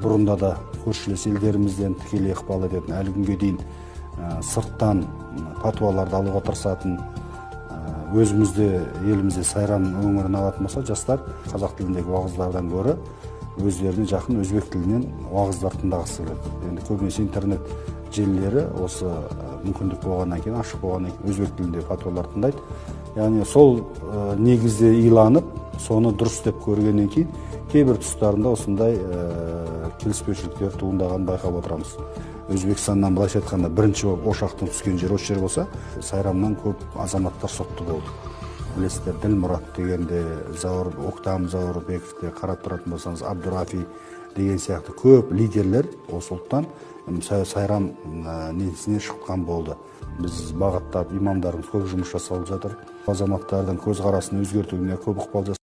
бұрында да көршілес елдерімізден тікелей ықпал ететін, әлі күнге дейін сырттан пәтуаларды алуға тырысатын, өзімізде елімізде Сайрам өңірін алатын болса, жастар қазақ тіліндегі уағыздардан гөрі өздеріне жақын өзбек тілінен уағыздар тыңдағысы келеді. Енді көбінесе интернет желілері осы мүмкіндік болғаннан кейін, ашық болғаннан кейін өзбек тілінде пәтуалар тыңдайды. Яғни сол негізде иланып, соны дұрыс деп көргеннен кейін кейбір тұстарында осындай келіспеушіліктер туындаған байқап отырамыз. Өзбекстаннан былайша айтқанда бірінші ошақтың түскен жер осы жер болса, Сайрамнан көп азаматтар сотты болды. Білесіздер, Ділмұрат дегенде, Октам Заурбековте қарап тұратын болсаңыз, Абдурафи деген сияқты көп лидерлер осы ұлттан Сайрам несіне шыққан болды. Біз бағыттап, имамдарымыз көп жұмыс жасалып жатыр. Азаматтардың көзқарасын өзгертуіне көп ықпал жасалып